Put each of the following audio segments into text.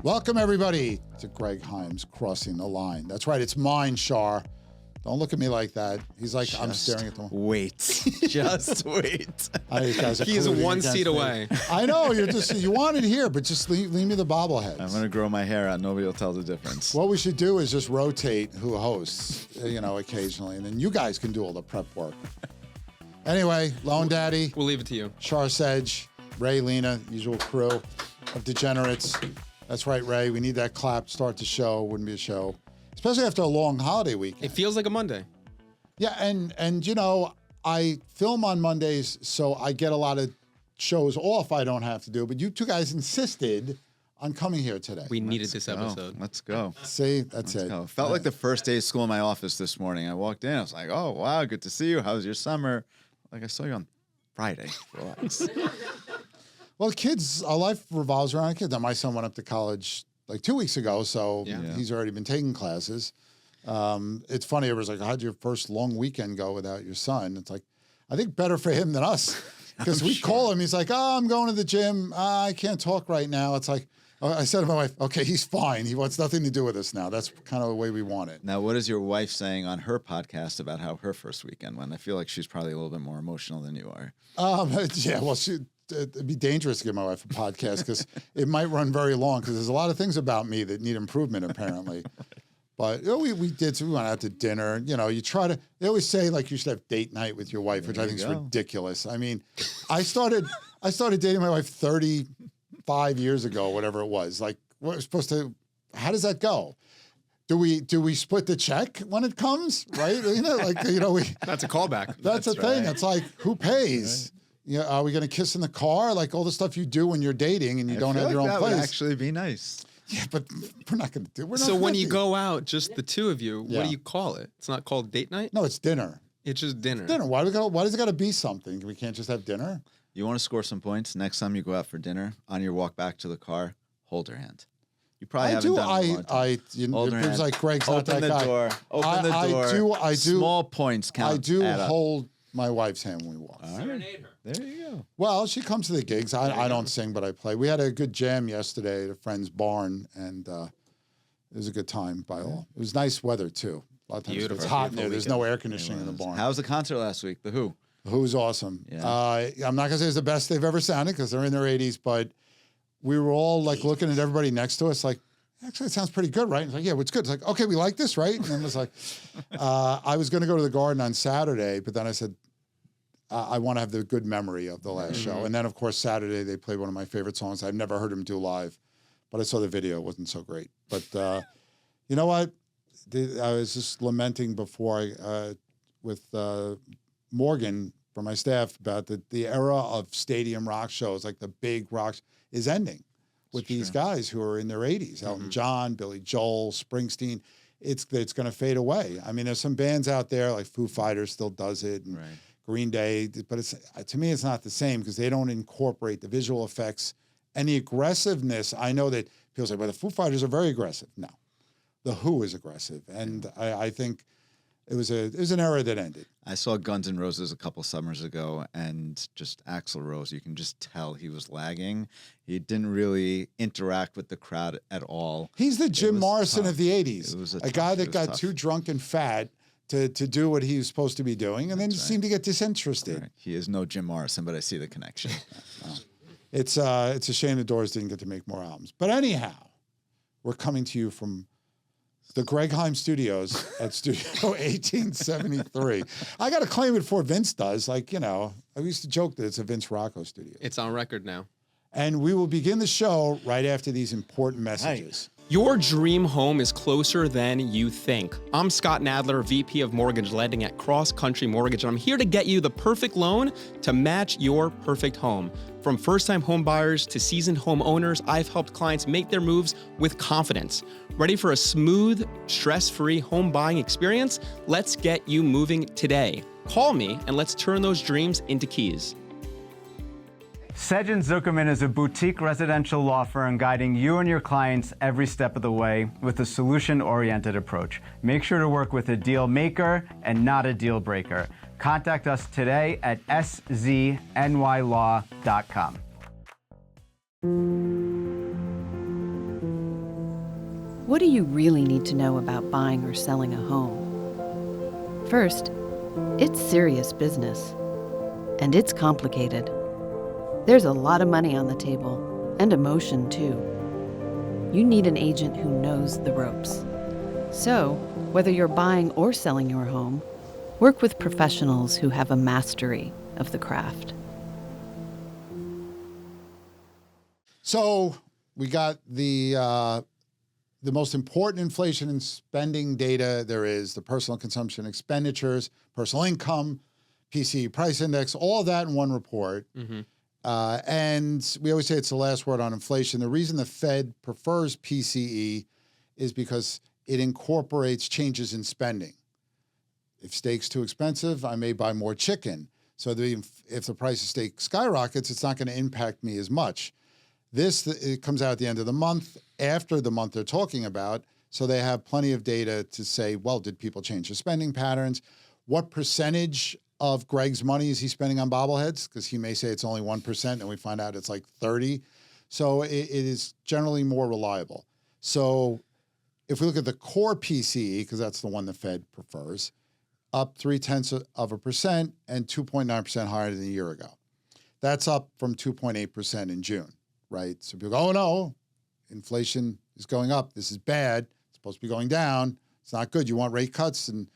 Welcome, everybody, to Greg Heym's Crossing the Line. That's right, it's mine, Shar. Don't look at me like that. He's like, I'm staring at the wall. Wait. Just wait. He's one seat away. I know, you want it here, but just leave me the bobbleheads. I'm going to grow my hair out. Nobody will tell the difference. What we should do is just rotate who hosts, occasionally, and then you guys can do all the prep work. Anyway, Lone Daddy. We'll leave it to you. Shar, Sedgh, Ray, Lena, usual crew of degenerates. That's right, Ray. We need that clap to start the show. Wouldn't be a show. Especially after a long holiday weekend. It feels like a Monday. Yeah, and I film on Mondays, so I get a lot of shows off I don't have to do. But you two guys insisted on coming here today. We needed this episode. Let's go. See, that's it. Go. Felt like the first day of school in my office this morning. I walked in. I was like, oh, wow, good to see you. How was your summer? Like, I saw you on Friday. Relax. Well, kids, our life revolves around kids. Now, my son went up to college like 2 weeks ago, so he's already been taking classes. It's funny, it was like, how'd your first long weekend go without your son? It's like, I think better for him than us. Because we call him, he's like, oh, I'm going to the gym. I can't talk right now. It's like, I said to my wife, okay, he's fine. He wants nothing to do with us now. That's kind of the way we want it. Now, what is your wife saying on her podcast about how her first weekend went? I feel like she's probably a little bit more emotional than you are. Yeah, well, it'd be dangerous to give my wife a podcast because it might run very long because there's a lot of things about me that need improvement, apparently. But we did, so we went out to dinner. You they always say like you should have date night with your wife, which I think is ridiculous. I mean, I started dating my wife 35 years ago, whatever it was. Like, we're supposed to, how does that go? Do we split the check when it comes, right? That's a callback. That's a thing. It's like, who pays? Right. Are we going to kiss in the car? Like all the stuff you do when you're dating and you don't have your own place. That would actually be nice. Yeah, but we're not going to do it. So when you go out, just the two of you, what do you call it? It's not called date night? No, it's dinner. It's just dinner. Dinner. Why does it got to be something? We can't just have dinner? You want to score some points? Next time you go out for dinner, on your walk back to the car, hold her hand. You probably haven't done it in a long time. It was like Greg's not that guy. Open the door. I do. Small points count. I do hold my wife's hand when we walk. Serenade her. There you go. Well, she comes to the gigs. I don't sing, but I play. We had a good jam yesterday at a friend's barn, and it was a good time by all. It was nice weather, too. A lot of times it's hot in there. There's no air conditioning in the barn. How was the concert last week? The Who? The Who's awesome. Yeah. I'm not going to say it's the best they've ever sounded because they're in their 80s, but we were all like looking at everybody next to us like, actually, it sounds pretty good, right? It's like, yeah, it's good. It's like, okay, we like this, right? And then it was like, I was going to go to the Garden on Saturday, but then I said, I want to have the good memory of the last show. And then, of course, Saturday, they played one of my favorite songs. I've never heard him do live, but I saw the video. It wasn't so great. But you know what? I was just lamenting before with Morgan from my staff about the era of stadium rock shows, like the big rocks, is ending with these guys who are in their 80s. Elton John, Billy Joel, Springsteen. It's going to fade away. I mean, there's some bands out there, like Foo Fighters still does it, and Green Day, but to me, it's not the same because they don't incorporate the visual effects and the aggressiveness. I know that people say, well, the Foo Fighters are very aggressive. No, the Who is aggressive. And I think it was an era that ended. I saw Guns N' Roses a couple summers ago, and just Axl Rose, you can just tell he was lagging. He didn't really interact with the crowd at all. He's the Jim Morrison of the 80s, a guy that got too drunk and fat to do what he was supposed to be doing, and then seemed to get disinterested. Right. He is no Jim Morrison, but I see the connection. It's a shame the Doors didn't get to make more albums. But anyhow, we're coming to you from the Greg Heym Studios at Studio 1873. I got to claim it before Vince does. I used to joke that it's a Vince Rocco studio. It's on record now. And we will begin the show right after these important messages. Your dream home is closer than you think. I'm Scott Nadler, VP of Mortgage Lending at CrossCountry Mortgage, and I'm here to get you the perfect loan to match your perfect home. From first-time home buyers to seasoned homeowners, I've helped clients make their moves with confidence. Ready for a smooth, stress-free home buying experience? Let's get you moving today. Call me and let's turn those dreams into keys. Sedgh and Zuckerman is a boutique residential law firm guiding you and your clients every step of the way with a solution-oriented approach. Make sure to work with a deal maker and not a deal breaker. Contact us today at sznylaw.com. What do you really need to know about buying or selling a home? First, it's serious business. And it's complicated. There's a lot of money on the table, and emotion too. You need an agent who knows the ropes. So, whether you're buying or selling your home, work with professionals who have a mastery of the craft. So we got the most important inflation and spending data there is, the personal consumption expenditures, personal income, PCE price index, all of that in one report. Mm-hmm. And we always say it's the last word on inflation. The reason the Fed prefers PCE is because it incorporates changes in spending. If steak's too expensive, I may buy more chicken. So if the price of steak skyrockets, it's not going to impact me as much. It comes out at the end of the month, after the month they're talking about, so they have plenty of data to say, well, did people change their spending patterns? What percentage of Greg's money is he spending on bobbleheads? Because he may say it's only 1%, and we find out it's like 30. So it is generally more reliable. So if we look at the core PCE, because that's the one the Fed prefers, up 0.3% and 2.9% higher than a year ago. That's up from 2.8% in June, right? So people go, oh no, inflation is going up. This is bad. It's supposed to be going down. It's not good. You want rate cuts, and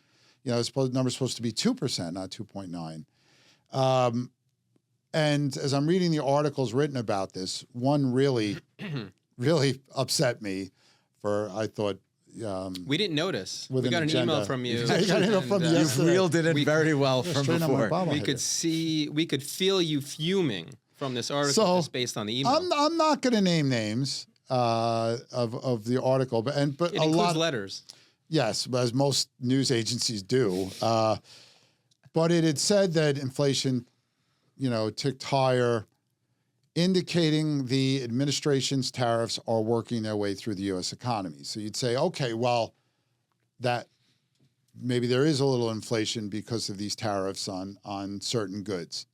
the number's supposed to be 2%, not 2.9. And as I'm reading the articles written about this, one really, really upset me. I thought. We didn't notice. We got an email from you. Yeah, you got an email from me yesterday. You reeled it in very well from before. We could feel you fuming from this article just based on the email. I'm not going to name names of the article, but it a includes lot letters. Yes, as most news agencies do. But it had said that inflation, ticked higher, indicating the administration's tariffs are working their way through the U.S. economy. So you'd say, okay, well, that maybe there is a little inflation because of these tariffs on certain goods.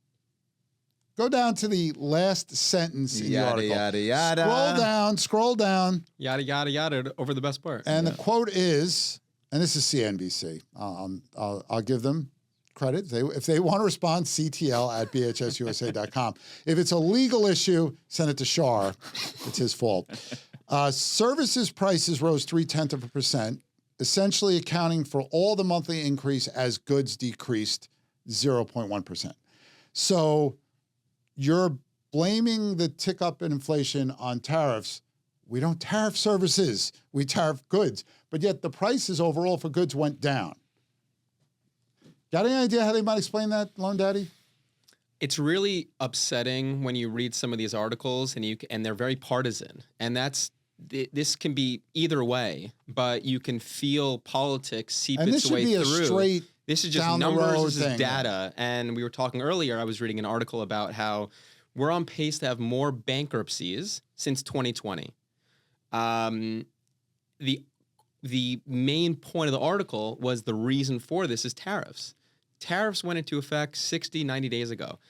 Go down to the last sentence in the article. Yada, yada. Scroll down. Yada, yada, yada, over the best part. And the quote is, and this is CNBC. I'll give them credit. If they want to respond, ctl@bhsusa.com. If it's a legal issue, send it to Shar. It's his fault. Services prices rose 0.3%, essentially accounting for all the monthly increase as goods decreased 0.1%. So you're blaming the tick up in inflation on tariffs. We don't tariff services. We tariff goods. But yet the prices overall for goods went down. Got any idea how they might explain that, Loan Daddy? It's really upsetting when you read some of these articles and they're very partisan. And this can be either way, but you can feel politics seep its way through. And this should be a straight This is just numbers, this is data. And we were talking earlier, I was reading an article about how we're on pace to have more bankruptcies since 2020. The main point of the article was the reason for this is tariffs. Tariffs went into effect 60, 90 days ago.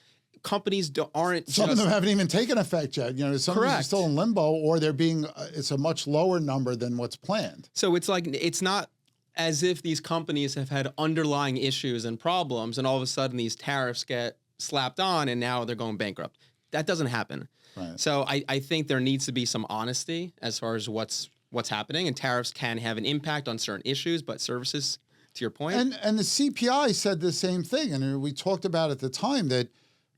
Companies aren't Some of them haven't even taken effect yet. Some of them are still in limbo, or it's a much lower number than what's planned. So it's not as if these companies have had underlying issues and problems, and all of a sudden these tariffs get slapped on, and now they're going bankrupt. That doesn't happen. Right. So I think there needs to be some honesty as far as what's happening, and tariffs can have an impact on certain issues, but services, to your point. And the CPI said the same thing, and we talked about at the time that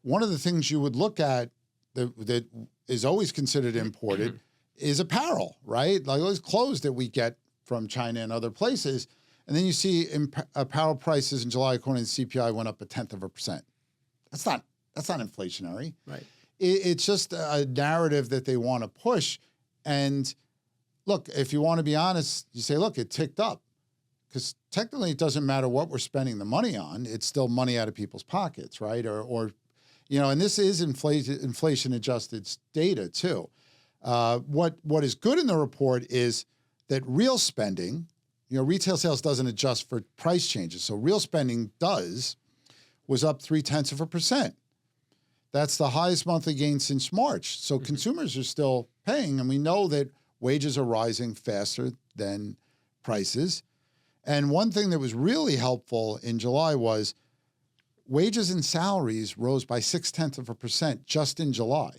one of the things you would look at that is always considered imported is apparel, right? Like those clothes that we get from China and other places. And then you see apparel prices in July, according to the CPI, went up 0.1%. That's not inflationary. Right. It's just a narrative that they want to push. And look, if you want to be honest, you say, look, it ticked up. Because technically it doesn't matter what we're spending the money on. It's still money out of people's pockets, right? Or and this is inflation-adjusted data too. What is good in the report is that real spending, retail sales doesn't adjust for price changes. So real spending was up 0.3%. That's the highest monthly gain since March. So consumers are still paying, and we know that wages are rising faster than prices. And one thing that was really helpful in July was wages and salaries rose by 0.6% just in July.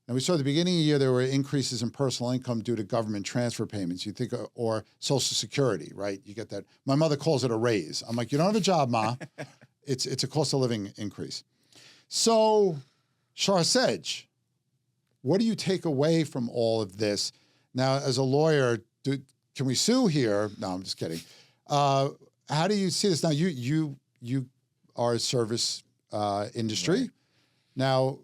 And we saw at the beginning of the year, there were increases in personal income due to government transfer payments. You think, or Social Security, right? You get that. My mother calls it a raise. I'm like, you don't have a job, Ma. It's a cost of living increase. So, Shar Sedgh, what do you take away from all of this? Now, as a lawyer, can we sue here? No, I'm just kidding. How do you see this? Now, you are a service industry. Right. Now,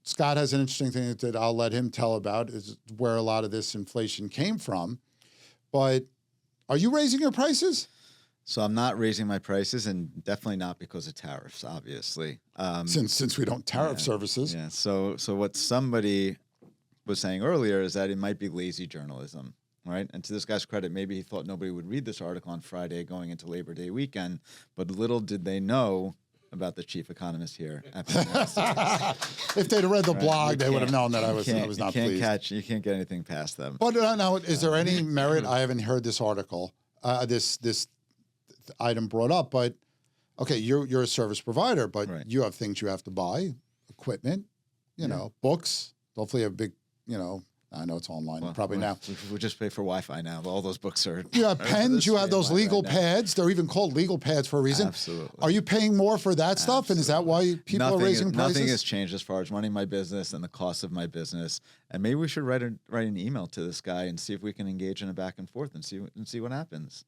Scott has an interesting thing that I'll let him tell about, is where a lot of this inflation came from. But are you raising your prices? So I'm not raising my prices, and definitely not because of tariffs, obviously. Since we don't tariff services. Yeah. So what somebody was saying earlier is that it might be lazy journalism, right? And to this guy's credit, maybe he thought nobody would read this article on Friday going into Labor Day weekend, but little did they know about the chief economist here at PLLC. If they'd have read the blog, You they would have can't- known that I you was can't- not you can't pleased. You can't get anything past them. But now, is there any merit? I haven't heard this article, this item brought up, but okay, you're a service provider, but Right. you have things you have to buy, equipment, you know, books. Hopefully, a big, I know it's online probably now. We just pay for Wi-Fi now. But all those books are. You have pens, you have those legal right now. pads. They're even called legal pads for a reason. Absolutely. Are you paying more for that stuff? And is that why people are raising prices? Nothing has changed as far as running my business and the cost of my business. And maybe we should write an email to this guy and see if we can engage in a back and forth and see what happens.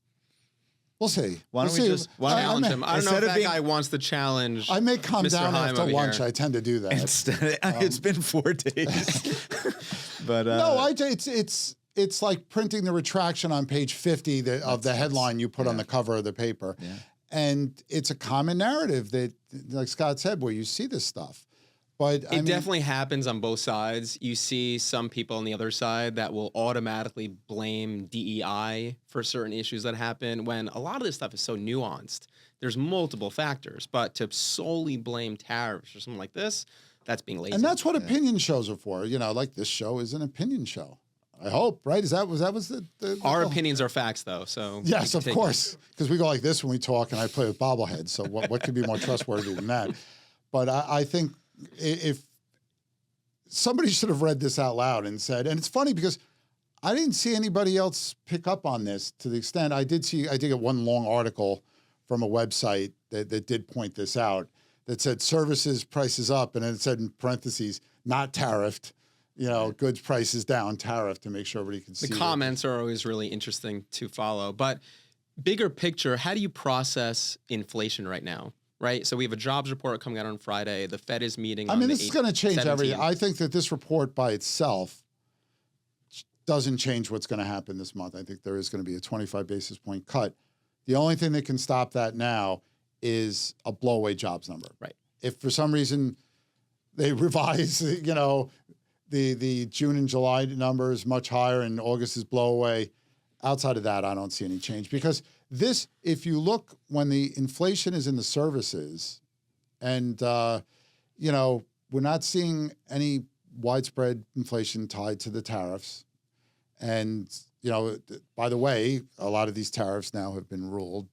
We'll see. Why don't We'll we see. just Challenge him. I don't know instead if of that being- guy wants to challenge. I may come Mr. down Heym after over lunch. here. I tend to do that. It's been 4 days. But No, it's like printing the retraction on page 50 of the headline you put on the cover of the paper. Yeah. And it's a common narrative that, like Scott said, where you see this stuff. But It definitely happens on both sides. You see some people on the other side that will automatically blame DEI for certain issues that happen when a lot of this stuff is so nuanced. There's multiple factors, but to solely blame tariffs or something like this, that's being lazy. And that's what opinion shows are for. Like this show is an opinion show. I hope, right? Was that the Our goal? opinions are facts, though. So Yes, we of can take it. course, because we go like this when we talk, and I play with bobbleheads. So what could be more trustworthy than that? But I think if somebody should have read this out loud and said, and it's funny because I didn't see anybody else pick up on this to the extent I did get one long article from a website that did point this out that said services prices up, and then it said in parentheses, not tariffed. Goods prices down, tariff, to make sure everybody can see. The comments are always really interesting to follow. But bigger picture, how do you process inflation right now? Right? So we have a jobs report coming out on Friday. The Fed is meeting on the this is going to change 17th. everything. I think that this report by itself doesn't change what's going to happen this month. I think there is going to be a 25 basis point cut. The only thing that can stop that now is a blowaway jobs number. Right. If for some reason they revise, the June and July numbers much higher and August is blowaway, outside of that, I don't see any change because this, if you look when the inflation is in the services and, we're not seeing any widespread inflation tied to the tariffs. And, by the way, a lot of these tariffs now have been ruled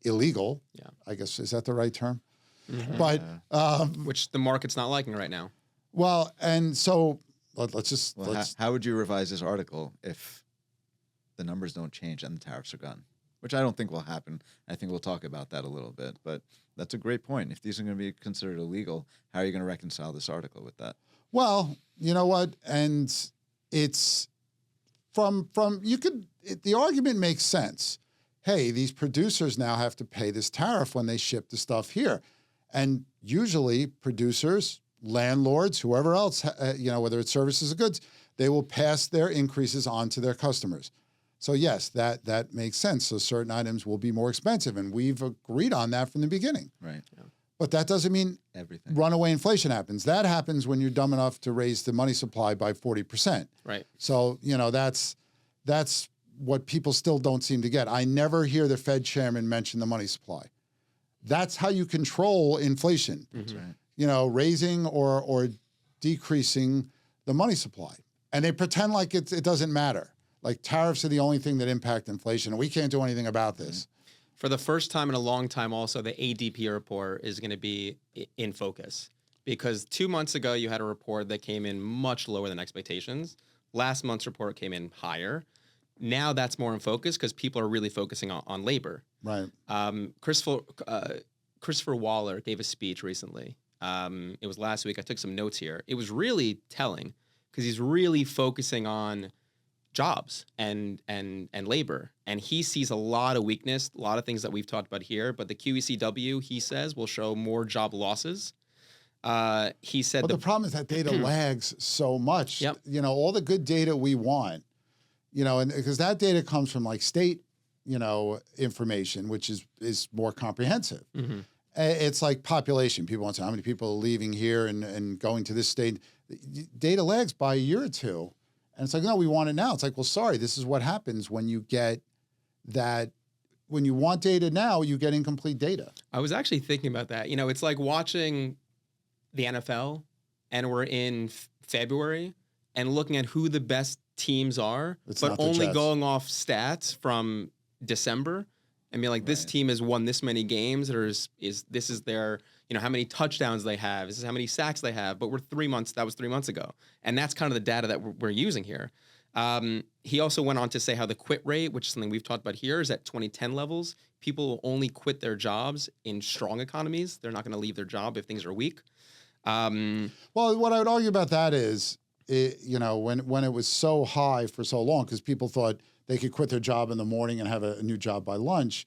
illegal. Yeah. I guess, is that the right term? Mm-hmm. But, Which the market's not liking right now. well, and so let's how would you revise this article if the numbers don't change and the tariffs are gone? Which I don't think will happen. I think we'll talk about that a little bit. But that's a great point. If these are going to be considered illegal, how are you going to reconcile this article with that? Well, you know what? And it's the argument makes sense. Hey, these producers now have to pay this tariff when they ship the stuff here. And usually producers, landlords, whoever else, whether it's services or goods, they will pass their increases on to their customers. So yes, that makes sense. So certain items will be more expensive, and we've agreed on that from the beginning. Right. Yeah. But that doesn't mean Everything. runaway inflation happens. That happens when you're dumb enough to raise the money supply by 40%. Right. So, that's what people still don't seem to get. I never hear the Fed chairman mention the money supply. That's how you control inflation. That's right. Raising or decreasing the money supply. And they pretend like it doesn't matter. Like tariffs are the only thing that impact inflation, and we can't do anything about this. For the first time in a long time, also, the ADP report is going to be in focus. Because 2 months ago, you had a report that came in much lower than expectations. Last month's report came in higher. Now that's more in focus because people are really focusing on labor. Right. Christopher Waller gave a speech recently. It was last week. I took some notes here. It was really telling because he's really focusing on jobs and labor. And he sees a lot of weakness, a lot of things that we've talked about here. But the QECW, he says, will show more job losses. He said the problem is that data lags so much. Yep. You know, all the good data we want, you know, and because that data comes from like state, you know, information, which is more comprehensive. It's like population. People want to know how many people are leaving here and going to this state. Data lags by a year or two. And it's like, no, we want it now. It's like, well, sorry, this is what happens when you get that. When you want data now, you get incomplete data. I was actually thinking about that. You know, it's like watching the NFL and we're in February and looking at who the best teams are, but only going off stats from December and be like, this team has won this many games, or this is their, you know, how many touchdowns they have, this is how many sacks they have, but that was 3 months ago. And that's kind of the data that we're using here. He also went on to say how the quit rate, which is something we've talked about here, is at 2010 levels. People will only quit their jobs in strong economies. They're not going to leave their job if things are weak. Well, what I would argue about that is, you know, when it was so high for so long, because people thought they could quit their job in the morning and have a new job by lunch,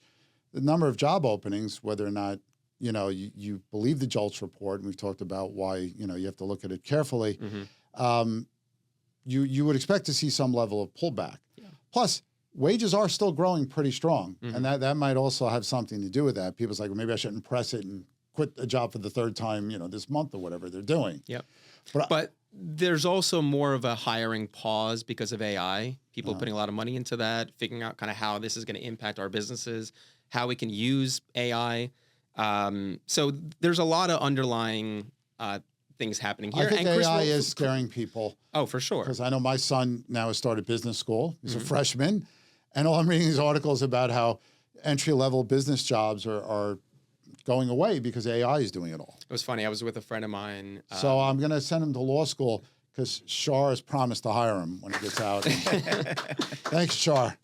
the number of job openings, whether or not, you know, you believe the JOLTS report, and we've talked about why, you know, you have to look at it carefully, you would expect to see some level of pullback. Yeah. Plus, wages are still growing pretty strong, and that might also have something to do with that. People's like, well, maybe I shouldn't press it and quit a job for the third time, you know, this month or whatever they're doing. Yep. But there's also more of a hiring pause because of AI. People putting a lot of money into that, figuring out kind of how this is going to impact our businesses, how we can use AI. So there's a lot of underlying things happening here. I think AI is scaring people. Oh, for sure. Because I know my son now has started business school. He's a freshman. And all I'm reading these articles about how entry-level business jobs are going away because AI is doing it all. It was funny. I was with a friend of mine. So I'm going to send him to law school because Shar has promised to hire him when he gets out. Thanks, Shar.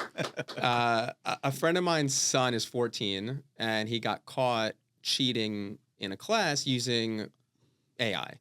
A friend of mine's son is 14, and he got caught cheating in a class using AI.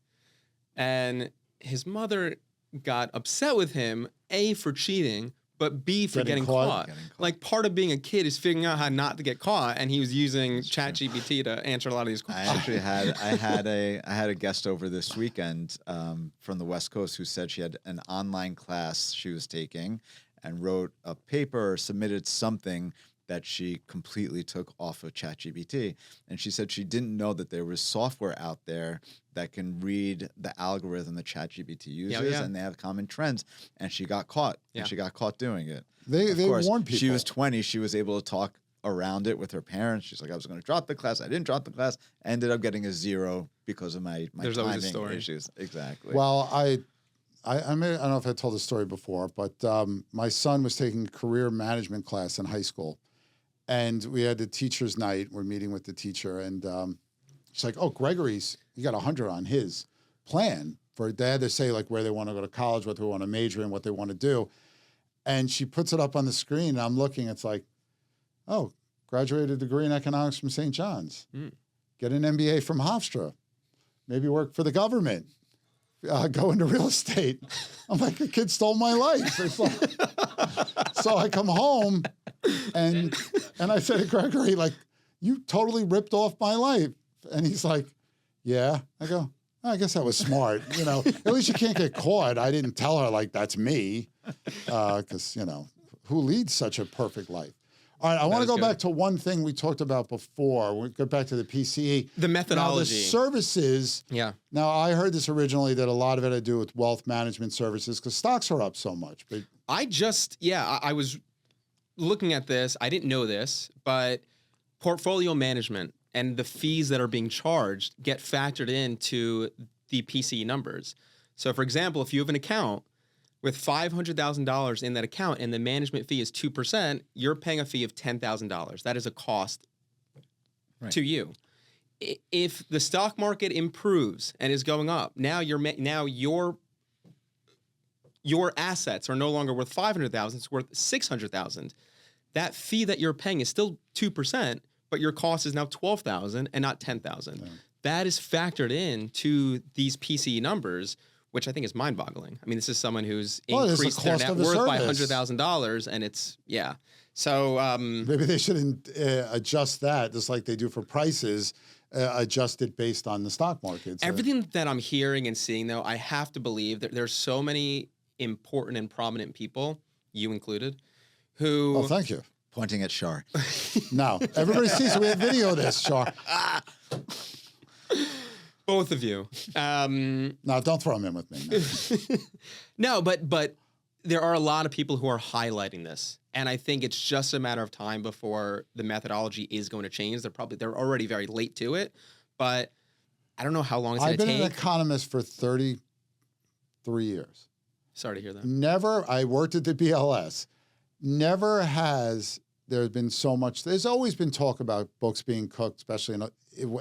And his mother got upset with him, A, for cheating, but B, for getting caught. Like, part of being a kid is figuring out how not to get caught, and he was using ChatGPT to answer a lot of these questions. I actually I had a guest over this weekend from the West Coast who said she had an online class she was taking and wrote a paper or submitted something that she completely took off of ChatGPT. And she said she didn't know that there was software out there that can read the algorithm that ChatGPT uses, and they have common trends. And she got caught. Yeah. And she got caught doing it. They warn people. She was 20. She was able to talk around it with her parents. She's like, I was going to drop the class. I didn't drop the class. I ended up getting a 0 because of my There's timing always a story. Issues. Exactly. Well, I don't know if I told this story before, but my son was taking a career management class in high school. And we had the teacher's night. We're meeting with the teacher, and she's like, "Oh, he got 100 on his plan for dad to say like where they want to go to college, what they want to major in, what they want to do." And she puts it up on the screen, and I'm looking. It's like, "Oh, graduated degree in economics from St. John's, get an MBA from Hofstra, maybe work for the government, go into real estate." I'm like, the kid stole my life. It's like, so I come home. And I said to Gregory, like, you totally ripped off my life. And he's like, yeah. I go, I guess I was smart. You know, at least you can't get caught. I didn't tell her, like, that's me. Because, you know, who leads such a perfect life? All right, I want to go back to one thing we talked about before. We'll go back to the PCE. The methodology. Now, the services. Yeah. Now, I heard this originally that a lot of it had to do with wealth management services because stocks are up so much. But I was looking at this, I didn't know this, but portfolio management and the fees that are being charged get factored into the PCE numbers. So, for example, if you have an account with $500,000 in that account and the management fee is 2%, you're paying a fee of $10,000. That is a cost to you. If the stock market improves and is going up, now your assets are no longer worth $500,000; it's worth $600,000. That fee that you're paying is still 2%, but your cost is now $12,000 and not $10,000. That is factored into these PCE numbers, which I think is mind-boggling. I mean, this is someone who's increased their net worth by $100,000, and it's So maybe they should adjust that, just like they do for prices. Adjust it based on the stock market. Everything that I'm hearing and seeing, though, I have to believe that there's so many important and prominent people, you included, who... Oh, thank you. Pointing at Shar. No, everybody sees it. We have video of this, Shar. Both of you. No, don't throw him in with me. No, but there are a lot of people who are highlighting this. And I think it's just a matter of time before the methodology is going to change. They're already very late to it, but I don't know how long it's going to take. I've been an economist for 33 years. Sorry to hear that. Never, I worked at the PLS. Never has there been so much. There's always been talk about books being cooked, especially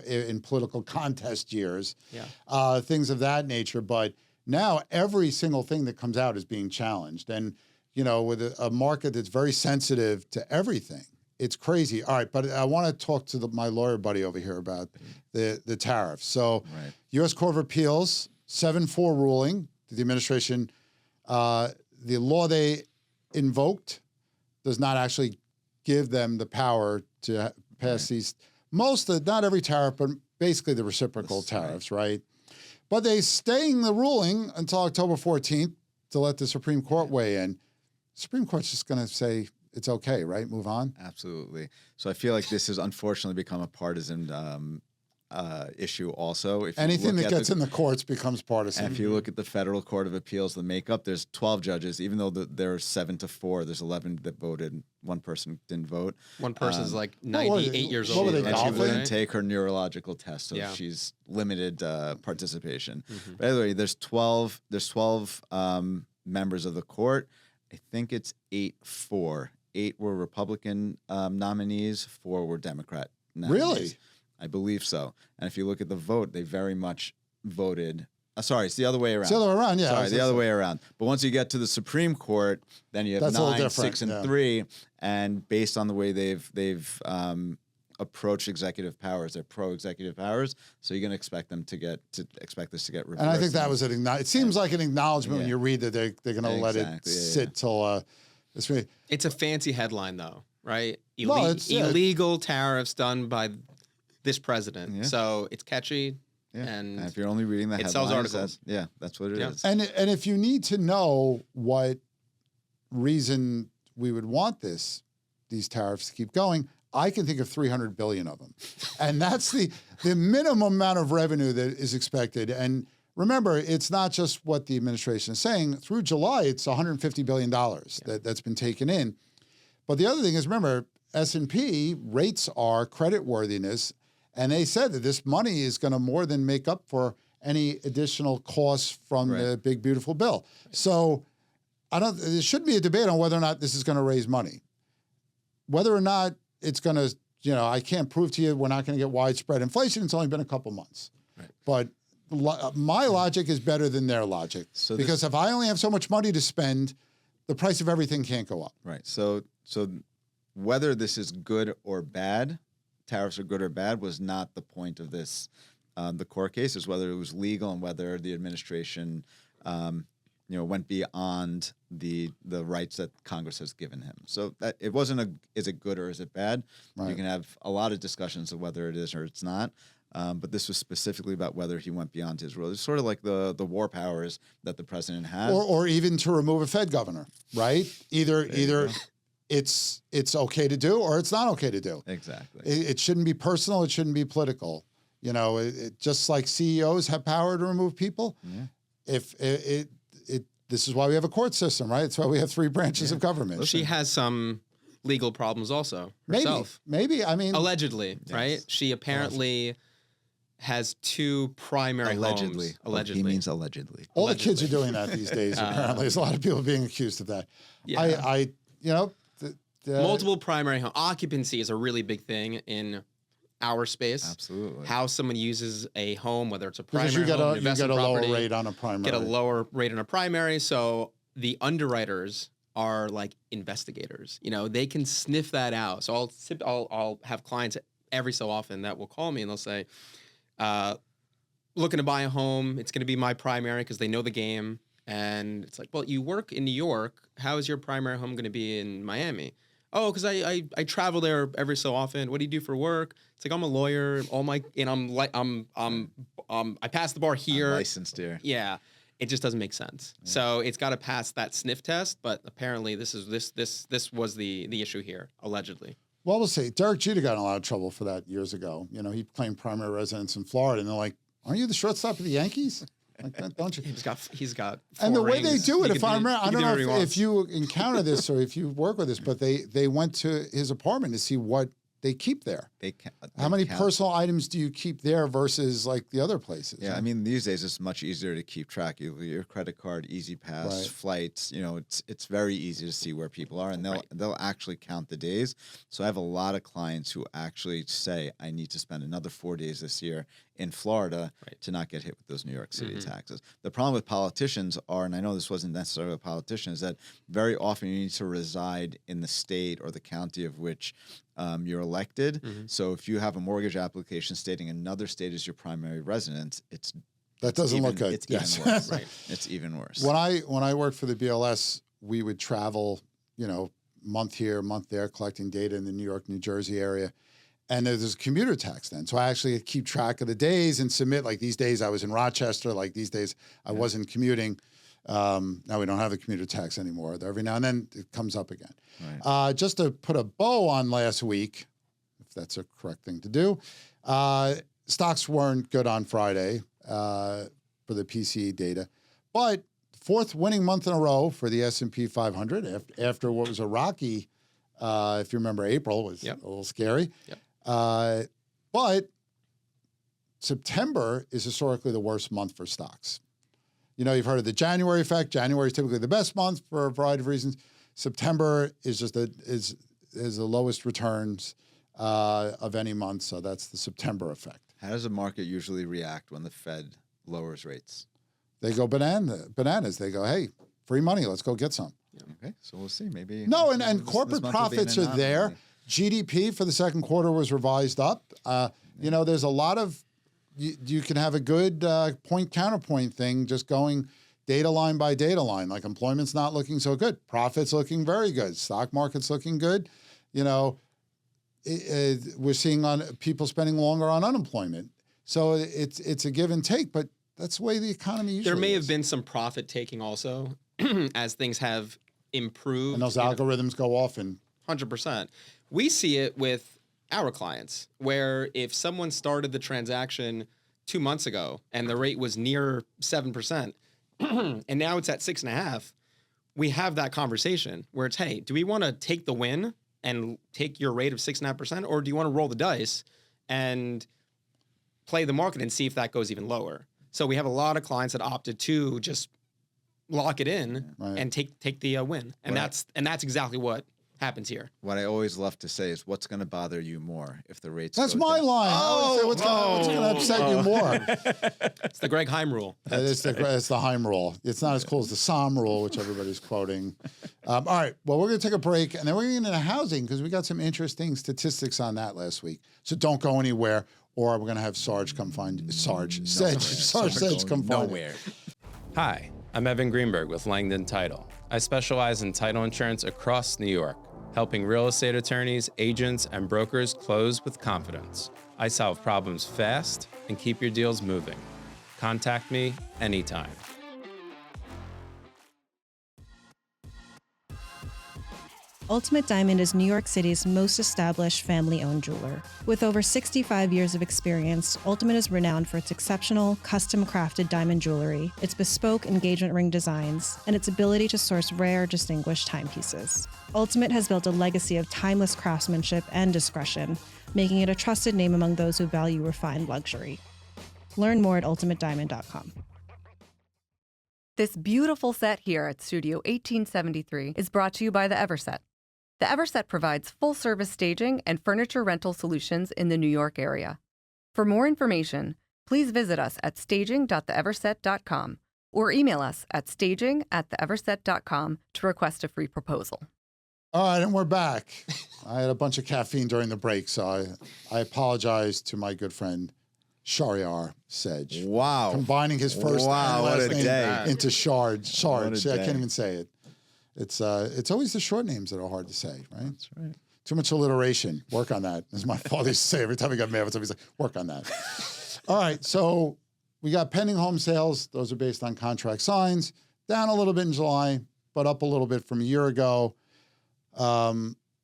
in political contest years, things of that nature. But now every single thing that comes out is being challenged. And with a market that's very sensitive to everything, it's crazy. All right, but I want to talk to my lawyer buddy over here about the tariffs. So, U.S. Court of Appeals 7-4 ruling. The administration, the law they invoked does not actually give them the power to pass these. Not every tariff, but basically the reciprocal tariffs, right? But they staying the ruling until October 14th to let the Supreme Court weigh in. Supreme Court's just going to say it's okay, right? Move on. Absolutely. So I feel like this has unfortunately become a partisan issue also. If anything that gets in the courts becomes partisan. And if you look at the Federal Court of Appeals, the makeup, there's 12 judges, even though there's 7-4, there's 11 that voted. One person didn't vote. One person's like 98 years old. And she wouldn't take her neurological test, so she's limited participation. But anyway, there's 12 members of the court. I think it's 8-4. 8 were Republican nominees, 4 were Democrat nominees. Really? I believe so. And if you look at the vote, they very much voted. Sorry, it's the other way around. It's the other way around, yeah. Sorry, the other way around. But once you get to the Supreme Court, then you have 9, 6, and 3. And based on the way they've approached executive powers, they're pro-executive powers. So you're going to expect them to expect this to get reversed. And I think that was it seems like an acknowledgement when you read that they're going to let it sit till this week. It's a fancy headline, though, right? Illegal tariffs done by this president. Yeah. So it's catchy. Yeah. And if you're only reading the headlines, sells articles. That's what it is. And if you need to know what reason we would want these tariffs to keep going, I can think of 300 billion of them. And that's the minimum amount of revenue that is expected. And remember, it's not just what the administration is saying. Through July, it's $150 billion that's been taken in. But the other thing is, remember, S&P rates our creditworthiness, and they said that this money is going to more than make up for any additional costs from the big, beautiful bill. So there shouldn't be a debate on whether or not this is going to raise money. Whether or not it's going to, I can't prove to you we're not going to get widespread inflation. It's only been a couple months. Right. But my logic is better than their logic. Because if I only have so much money to spend, the price of everything can't go up. Right. So whether this is good or bad, tariffs are good or bad, was not the point of this. The court case is whether it was legal and whether the administration went beyond the rights that Congress has given him. So that it wasn't is it good or is it bad? Right. You can have a lot of discussions of whether it is or it's not. But this was specifically about whether he went beyond his role. It's sort of like the war powers that the president has. Or even to remove a Fed governor, right? Either it's okay to do or it's not okay to do. Exactly. It shouldn't be personal. It shouldn't be political. Just like CEOs have power to remove people. Yeah. This is why we have a court system, right? It's why we have 3 branches of government. She has some legal problems also herself. Maybe. I mean, allegedly, right? She apparently has 2 primary Allegedly. homes. Allegedly. He means allegedly. All the kids are doing that these days. Apparently, there's a lot of people being accused of that. Yeah. I you know, Multiple primary home occupancy is a really big thing in our space. Absolutely. How someone uses a home, whether it's a primary because you get home, a an investment lower property, rate on a primary. get a lower rate on a primary. So the underwriters are like investigators. You know, they can sniff that out. So I'll have clients every so often that will call me and they'll say, looking to buy a home. It's going to be my primary because they know the game. And it's like, well, you work in New York. How is your primary home going to be in Miami? Oh, because I travel there every so often. What do you do for work? It's like I'm a lawyer. I passed the bar here. I'm licensed here. Yeah, it just doesn't make sense. Yeah. So it's got to pass that sniff test. But apparently, this was the issue here, allegedly. Well, we'll see. Derek Jeter got in a lot of trouble for that years ago. You know, he claimed primary residence in Florida, and they're like, "Aren't you the shortstop of the Yankees?" Like, don't you? He's got. And the way rings. they do it, I don't know if you encounter this or if you work with this, but they went to his apartment to see what they keep there. How many personal items do you keep there versus like the other places? Yeah, I mean, these days it's much easier to keep track. Your credit card, Easy Pass, flights. You know, it's very easy to see where people are, and they'll actually count the days. So I have a lot of clients who actually say, I need to spend another 4 days this year in Florida to not get hit with those New York City taxes. The problem with politicians are, and I know this wasn't necessarily a politician, is that very often you need to reside in the state or the county of which you're elected. So if you have a mortgage application stating another state as your primary residence, that doesn't look good. It's even worse. It's even worse. When I worked for the BLS, we would travel, you know, month here, month there, collecting data in the New York, New Jersey area. And there's a commuter tax then. So I actually keep track of the days and submit, like these days I was in Rochester, like these days I wasn't commuting. Now we don't have a commuter tax anymore. Every now and then it comes up again. Right. Just to put a bow on last week, if that's a correct thing to do, stocks weren't good on Friday for the PCE data, but 4th winning month in a row for the S&P 500 after what was a rocky, if you remember, April was a little scary. But September is historically the worst month for stocks. You know, you've heard of the January effect. January is typically the best month for a variety of reasons. September is just is the lowest returns of any month. So that's the September effect. How does the market usually react when the Fed lowers rates? They go bananas. They go, hey, free money. Let's go get some. Okay, so we'll see. Maybe and corporate profits are there. GDP for the second quarter was revised up. You know, there's a lot of you can have a good point counterpoint thing, just going data line by data line. Like employment's not looking so good, profits looking very good, stock market's looking good. You know, we're seeing on people spending longer on unemployment, so it's a give and take. But that's the way the economy usually. There may have been some profit taking also as things have improved. And those algorithms go off and 100%. We see it with our clients, where if someone started the transaction 2 months ago and the rate was near 7%, and now it's at 6.5%, we have that conversation where it's, hey, do we want to take the win and take your rate of 6.5%, or do you want to roll the dice and play the market and see if that goes even lower? So we have a lot of clients that opted to just lock it in and take the win, and that's exactly what happens here. What I always love to say is, what's going to bother you more if the rates? That's go my down? line. What's going to upset you more? It's the Greg Heym rule. It's the Heym rule. It's not as cool as the Somm rule, which everybody's quoting. All right. Well, we're going to take a break, and then we're going to get into housing because we got some interesting statistics on that last week. So don't go anywhere, or we're going to have Sedgh come find Sedgh come find nowhere. Hi, I'm Evan Greenberg with Langdon Title. I specialize in title insurance across New York, helping real estate attorneys, agents, and brokers close with confidence. I solve problems fast and keep your deals moving. Contact me anytime. Ultimate Diamond is New York City's most established family-owned jeweler. With over 65 years of experience, Ultimate is renowned for its exceptional, custom-crafted diamond jewelry, its bespoke engagement ring designs, and its ability to source rare, distinguished timepieces. Ultimate has built a legacy of timeless craftsmanship and discretion, making it a trusted name among those who value refined luxury. Learn more at ultimatediamond.com. This beautiful set here at Studio 1873 is brought to you by the Everset. The Everset provides full-service staging and furniture rental solutions in the New York area. For more information, please visit us at staging.theeverset.com or email us at staging@theeverset.com to request a free proposal. All right, and we're back. I had a bunch of caffeine during the break, so I apologize to my good friend Shar Sedgh. Wow. Combining his first and Wow, what last a name day. into Shar. What a See, I day. can't even say it. It's always the short names that are hard to say, right? That's right. Too much alliteration. Work on that. As my father used to say every time he got mad with somebody, he's like, work on that. All right, so we got pending home sales. Those are based on contract signs. Down a little bit in July, but up a little bit from a year ago.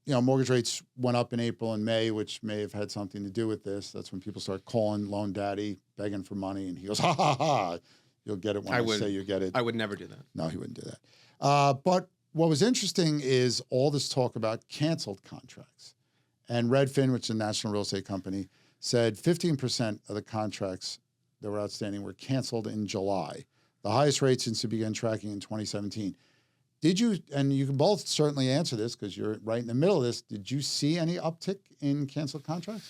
Mortgage rates went up in April and May, which may have had something to do with this. That's when people start calling Loan Daddy, begging for money, and he goes, ha, ha, ha. You'll get it when I say you get it. I would never do that. No, he wouldn't do that. But what was interesting is all this talk about canceled contracts. And Redfin, which is a national real estate company, said 15% of the contracts that were outstanding were canceled in July, the highest rate since it began tracking in 2017. Did you, and you can both certainly answer this because you're right in the middle of this, did you see any uptick in canceled contracts?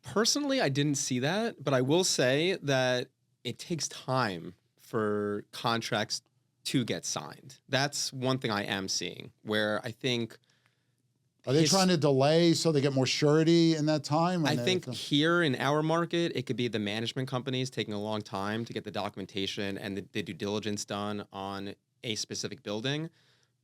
Personally, I didn't see that, but I will say that it takes time for contracts to get signed. That's one thing I am seeing, where I think... Are they trying to delay so they get more surety in that time? I think here in our market, it could be the management companies taking a long time to get the documentation and the due diligence done on a specific building.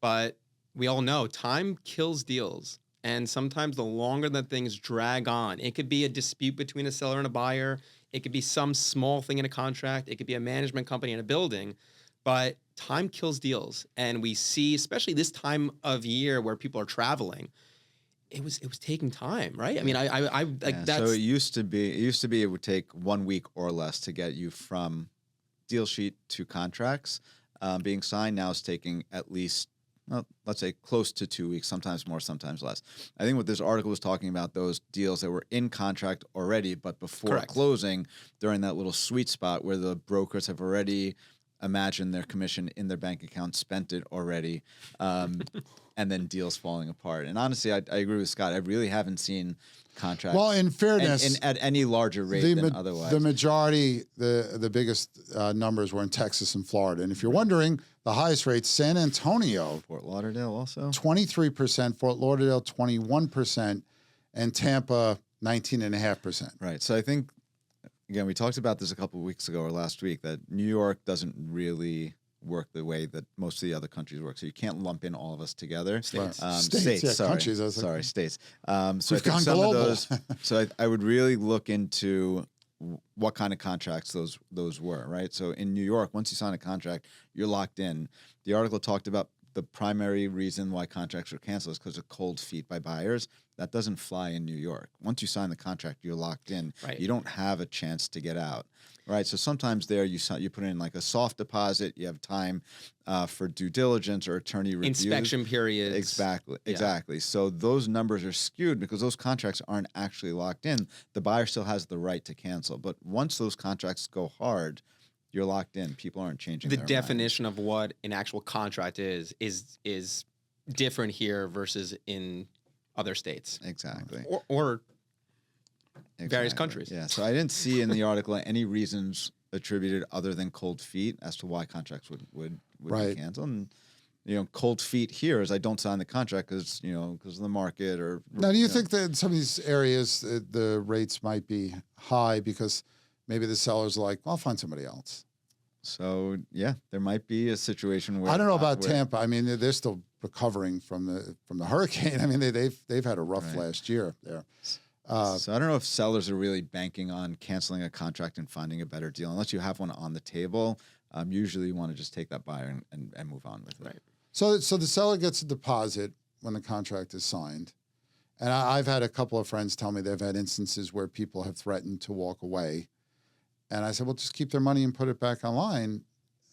But we all know time kills deals. And sometimes the longer that things drag on, it could be a dispute between a seller and a buyer. It could be some small thing in a contract. It could be a management company in a building. But time kills deals. And we see, especially this time of year where people are traveling, it was taking time, right? I mean, I like that's... So it used to be it would take 1 week or less to get you from deal sheet to contracts being signed. Now it's taking at least, well, let's say close to 2 weeks, sometimes more, sometimes less. I think what this article was talking about, those deals that were in contract already, but before Correct. closing, during that little sweet spot where the brokers have already imagined their commission in their bank account, spent it already, and then deals falling apart. And honestly, I agree with Scott. I really haven't seen contracts. Well, in fairness, at any larger rate than otherwise. The majority, the biggest numbers were in Texas and Florida. And if you're wondering, the highest rates, San Antonio, Fort Lauderdale also 23%, Fort Lauderdale 21%, and Tampa 19.5%. Right. So I think, again, we talked about this a couple of weeks ago or last week, that New York doesn't really work the way that most of the other countries work. So you can't lump in all of us together. States. States, Yeah, sorry. countries. I was like, Sorry, states. So we've I think gone some global. of those. So I would really look into what kind of contracts those were, right? So in New York, once you sign a contract, you're locked in. The article talked about the primary reason why contracts are canceled is because of cold feet by buyers. That doesn't fly in New York. Once you sign the contract, you're locked in. Right. You don't have a chance to get out. Right. So sometimes there you put in like a soft deposit. You have time for due diligence or attorney reviews. inspection periods. Exactly. So those numbers are skewed because those contracts aren't actually locked in. The buyer still has the right to cancel. But once those contracts go hard, you're locked in. People aren't changing The their definition of what an actual contract is different here versus in other states. mind. Exactly. Or various countries. Yeah. So I didn't see in the article any reasons attributed other than cold feet as to why contracts would Right. be canceled. And cold feet here is I don't sign the contract because of the market or. Now, do you think that in some of these areas the rates might be high because maybe the seller's like, I'll find somebody else? So yeah, there might be a situation where I don't know about where- Tampa. I mean, they're still recovering from the hurricane. I mean, they've had a rough Right. last year there. So I don't know if sellers are really banking on canceling a contract and finding a better deal unless you have one on the table. Usually, you want to just take that buyer and move on with it. Right. So the seller gets a deposit when the contract is signed. And I've had a couple of friends tell me they've had instances where people have threatened to walk away. And I said, well, just keep their money and put it back online.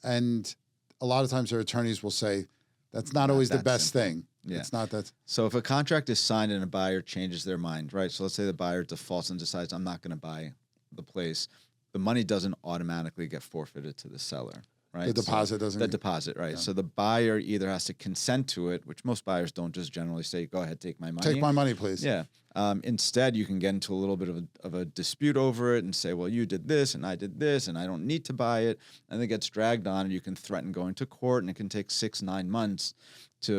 And a lot of times their attorneys will say, that's not always the that best simple. thing. Yeah. It's not that. So if a contract is signed and a buyer changes their mind, right? So let's say the buyer defaults and decides, I'm not going to buy the place. the money doesn't automatically get forfeited to the seller. Right? The deposit doesn't. The deposit, right? Yeah. So the buyer either has to consent to it, which most buyers don't just generally say, "Go ahead, take my money." Take my money, please. Yeah. Instead, you can get into a little bit of a dispute over it and say, "Well, you did this and I did this, and I don't need to buy it," and it gets dragged on, and you can threaten going to court, and it can take 6-9 months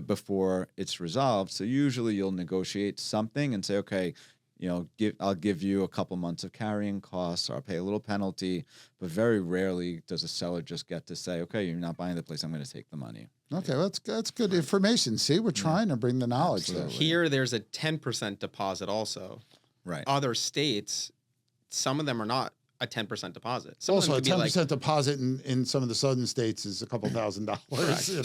before it's resolved. So usually, you'll negotiate something and say, "Okay, I'll give you a couple months of carrying costs, or I'll pay a little penalty," but very rarely does a seller just get to say, "Okay, you're not buying the place, I'm going to take the money." Okay, that's good information. See, we're trying to bring the knowledge there. Here, there's a 10% deposit also. Right. Other states, some of them are not a 10% deposit. Some Also, a of them 10% deposit in some of the southern states is a couple $1,000s.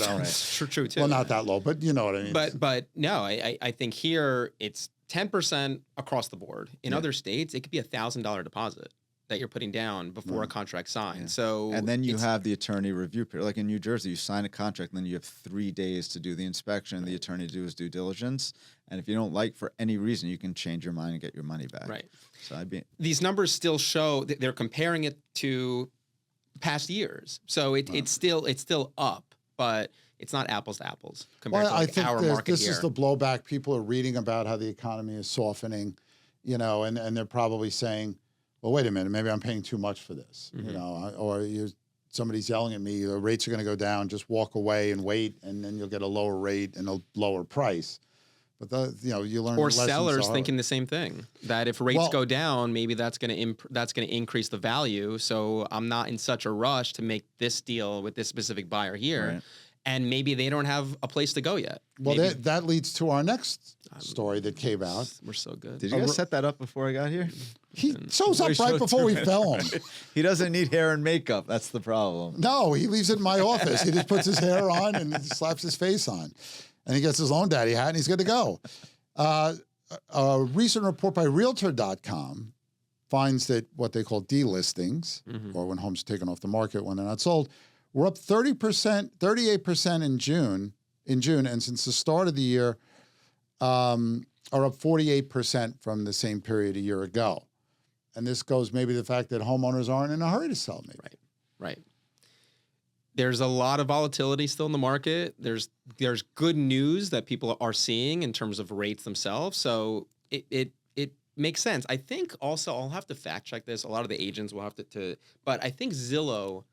Right. True too. Well, not that low, but you know what I mean. But no, I think here it's 10% across the board. In other states, it could be $1,000 deposit that you're putting down before a contract signed. Yeah. So and then you have the attorney review period. Like in New Jersey, you sign a contract, and then you have 3 days to do the inspection. Right. The attorney do his due diligence, and if you don't like for any reason, you can change your mind and get your money back. Right. So these numbers still show that they're comparing it to past years. So it's still up, but it's not apples to apples compared to I think our market this here. is the blowback. People are reading about how the economy is softening, and they're probably saying, well, wait a minute, maybe I'm paying too much for this, or somebody's yelling at me, the rates are going to go down, just walk away and wait, and then you'll get a lower rate and a lower price. But you learn. Or sellers thinking the same thing, that if rates go down, maybe that's going to increase the value. So I'm not in such a rush to make this deal with this specific buyer here. Right. And maybe they don't have a place to go yet. Well, that leads to our next story that came out. We're so good. Did you guys set that up before I got here? He shows up right before we film. He doesn't need hair and makeup. That's the problem. No, he leaves it in my office. He just puts his hair on and slaps his face on. And he gets his loan daddy hat, and he's good to go. A recent report by Realtor.com finds that what they call delistings, or when homes are taken off the market when they're not sold, we're up 30%, 38% in June, and since the start of the year, are up 48% from the same period a year ago. And this goes maybe to the fact that homeowners aren't in a hurry to sell, maybe. Right. There's a lot of volatility still in the market. There's good news that people are seeing in terms of rates themselves. So it makes sense. I think also, I'll have to fact check this. A lot of the agents will have to but I think Zillow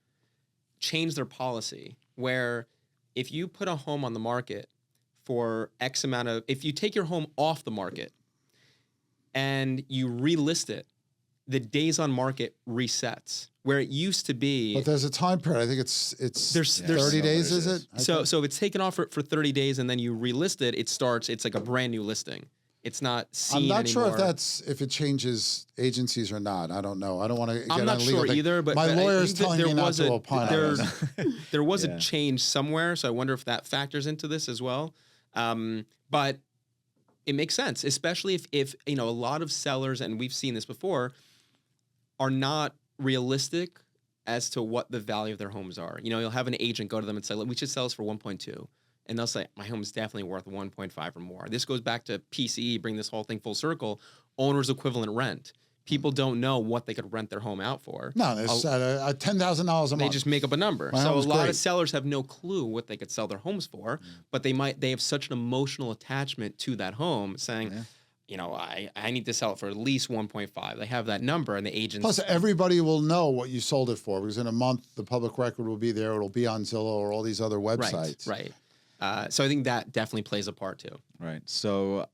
changed their policy where if you put a home on the market for X amount of, if you take your home off the market and you relist it, the days on market resets where it used to be. But there's a time period. I think it's 30 days, is it? So if it's taken off for 30 days and then you relist it, it's like a brand new listing. It's not seen anymore. I'm not sure if it changes agencies or not. I don't know. I don't want to get I'm not sure either, but my lawyer's telling me not to opine on this. There was a change somewhere, so I wonder if that factors into this as well. But it makes sense, especially if a lot of sellers, and we've seen this before, are not realistic as to what the value of their homes are. You'll have an agent go to them and say, "Look, we should sell this for 1.2." And they'll say, my home is definitely worth 1.5 or more. This goes back to PCE, bring this whole thing full circle, owner's equivalent rent. People don't know what they could rent their home out for. No, there's $10,000 a month. They just make up a number. So a lot of sellers have no clue what they could sell their homes for, but they have such an emotional attachment to that home, saying, I need to sell it for at least 1.5. They have that number, and the agents. Plus, everybody will know what you sold it for, because in a month the public record will be there. It'll be on Zillow or all these other websites. Right. So I think that definitely plays a part too. Right. So,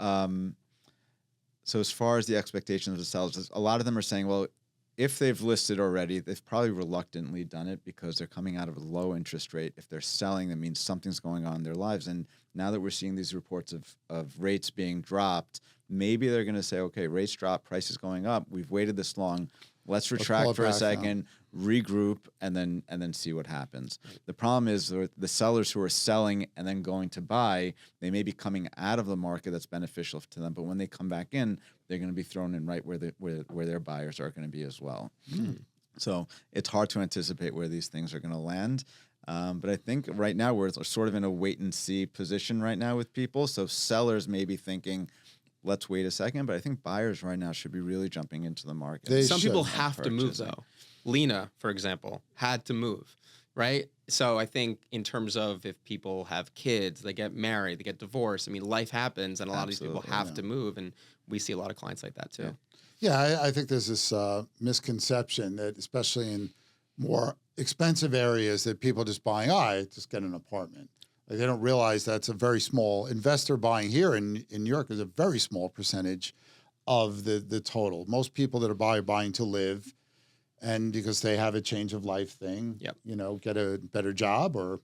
so as far as the expectations of the sellers, a lot of them are saying, well, if they've listed already, they've probably reluctantly done it because they're coming out of a low interest rate. If they're selling, that means something's going on in their lives. And now that we're seeing these reports of rates being dropped, maybe they're going to say, okay, rates drop, prices going up. We've waited this long. Let's retract for a second, regroup, and then see what happens. The problem is the sellers who are selling and then going to buy, they may be coming out of the market that's beneficial to them, but when they come back in, they're going to be thrown in right where their buyers are going to be as well. So it's hard to anticipate where these things are going to land. But I think right now we're sort of in a wait and see position right now with people. So sellers may be thinking, let's wait a second, but I think buyers right now should be really jumping into the market. Some people have to move though. Lena, for example, had to move, right? So I think in terms of if people have kids, they get married, they get divorced. I mean, life happens, and a lot of these people have to move, and we see a lot of clients like that too. Yeah, I think there's this misconception that, especially in more expensive areas, that people just buying, I just get an apartment. Like, they don't realize that's a very small investor buying here in New York is a very small percentage of the total. Most people that are buying to live, and because they have a change of life thing, get a better job, or,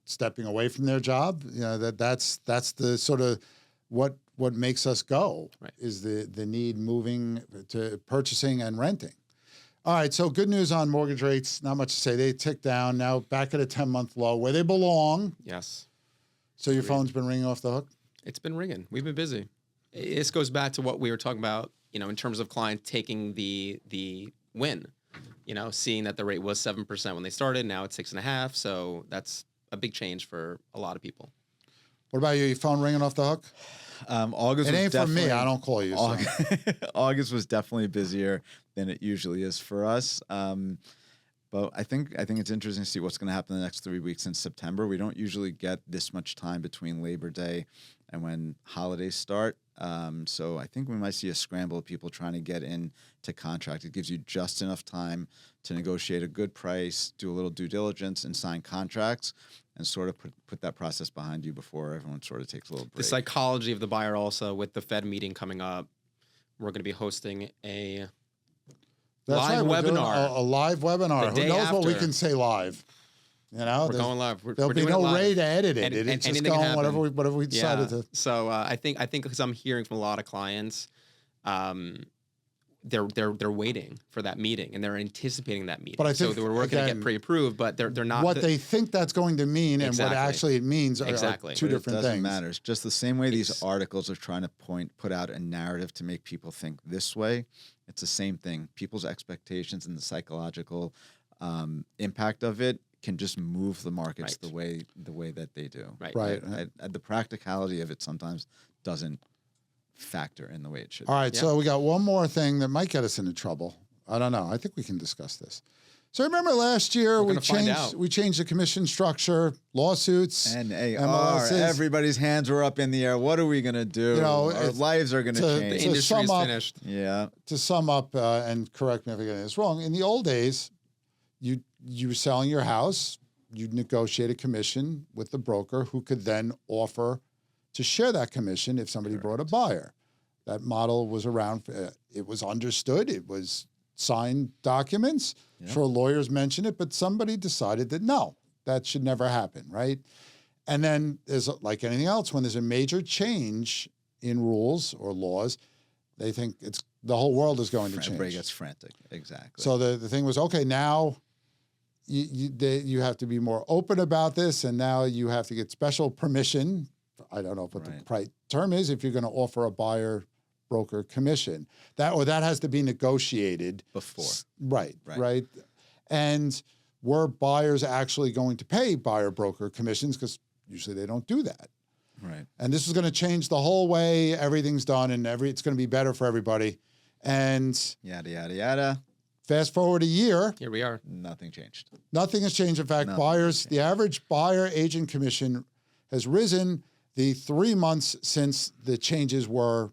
stepping away from their job, that's the sort of what makes us go, is the need moving to purchasing and renting. All right, so good news on mortgage rates. Not much to say. They ticked down, now back at a 10-month low where they belong. Yes. So your phone's been ringing off the hook? It's been ringing. We've been busy. This goes back to what we were talking about, in terms of clients taking the win, seeing that the rate was 7% when they started. Now it's 6.5%. So that's a big change for a lot of people. What about you? Your phone ringing off the hook? August. It ain't for me. I don't call you. So. August was definitely busier than it usually is for us. But I think it's interesting to see what's going to happen in the next 3 weeks in September. We don't usually get this much time between Labor Day and when holidays start. So I think we might see a scramble of people trying to get into contract. It gives you just enough time to negotiate a good price, do a little due diligence, and sign contracts, and sort of put that process behind you before everyone sort of takes a little break. The psychology of the buyer also, with the Fed meeting coming up, we're going to be hosting a live webinar. A live webinar. Who knows what we can say live? We're going live. There'll be no way to edit it. It's just going whatever we decided to. So I think because I'm hearing from a lot of clients, they're waiting for that meeting, and they're anticipating that meeting. But I think, so we're working to get pre-approved, but they're not. What they think that's going to mean and what actually it means are two different things. It doesn't matter. It's just the same way these articles are trying to put out a narrative to make people think this way. It's the same thing. People's expectations and the psychological impact of it can just move the markets the way that they do. Right. The practicality of it sometimes doesn't factor in the way it should. All right, so we got one more thing that might get us into trouble. I don't know. I think we can discuss this. So remember last year we changed the commission structure, lawsuits, NAR. Everybody's hands were up in the air. What are we going to do? Our lives are going to change. The industry is finished. Yeah. To sum up, and correct me if I get this wrong, in the old days, you were selling your house, you'd negotiate a commission with the broker who could then offer to share that commission if somebody brought a buyer. That model was around. It was understood. It was signed documents. Yeah. Sure, lawyers mentioned it, but somebody decided that no, that should never happen, right? And then, there's like anything else, when there's a major change in rules or laws, they think the whole world is going to change. Everybody gets frantic. Exactly. So the thing was, okay, now you have to be more open about this, and now you have to get special permission. I don't know what the right term is if you're going to offer a buyer broker commission. That has to be negotiated before. Right. And were buyers actually going to pay buyer broker commissions? Because usually they don't do that. Right. And this is going to change the whole way everything's done, and it's going to be better for everybody. And yada yada yada. Fast forward a year. Here we are. Nothing changed. Nothing has changed. In fact, the average buyer agent commission has risen the 3 months since the changes were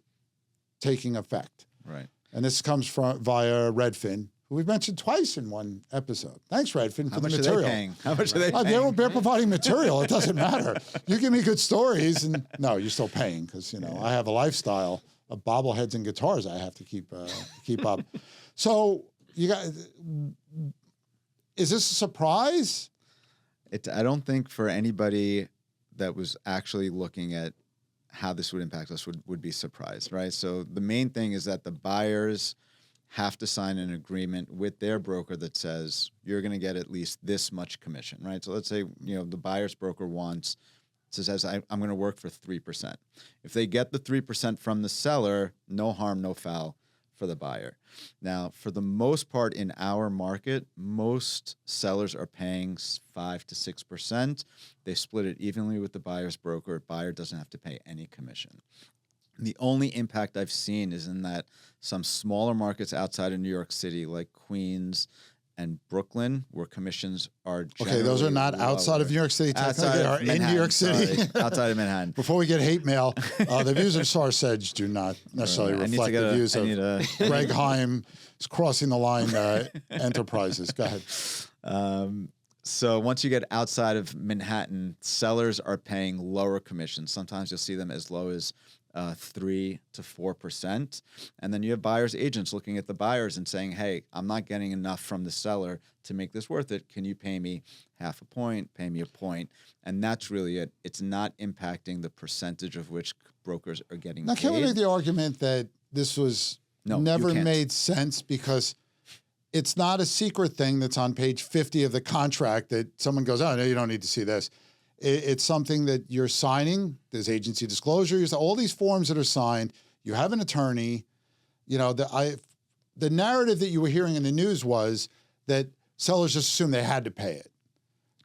taking effect. Right. And this comes via Redfin, who we've mentioned twice in one episode. Thanks, Redfin, for the material. How much are they paying? They're providing material. It doesn't matter. You give me good stories, and no, you're still paying because I have a lifestyle of bobbleheads and guitars I have to keep up. So is this a surprise? I don't think for anybody that was actually looking at how this would impact us would be surprised, right? So the main thing is that the buyers have to sign an agreement with their broker that says you're going to get at least this much commission, right? So let's say the buyer's broker says I'm going to work for 3%. If they get the 3% from the seller, no harm, no foul for the buyer. Now, for the most part in our market, most sellers are paying 5 to 6%. They split it evenly with the buyer's broker. Buyer doesn't have to pay any commission. The only impact I've seen is in that some smaller markets outside of New York City, like Queens and Brooklyn, where commissions are Okay, those are not generally outside lower. of New York City. Technically, Outside they of are in New Manhattan, York City. sorry. Outside of Manhattan. Before we get hate mail, the views of Shar Sedgh do not necessarily I need to reflect get the a- views I of need a- Greg Heym, crossing the line enterprises. Go ahead. So once you get outside of Manhattan, sellers are paying lower commissions. Sometimes you'll see them as low as 3 to 4%. And then you have buyers agents looking at the buyers and saying, hey, I'm not getting enough from the seller to make this worth it. Can you pay me half a point, pay me a point? And that's really it. It's not impacting the percentage of which brokers are getting Now, paid. can we make the argument that this was No, you never can't. made sense because it's not a secret thing that's on page 50 of the contract that someone goes, oh, no, you don't need to see this. It's something that you're signing. There's agency disclosures, all these forms that are signed. You have an attorney. You know, the narrative that you were hearing in the news was that sellers just assumed they had to pay it.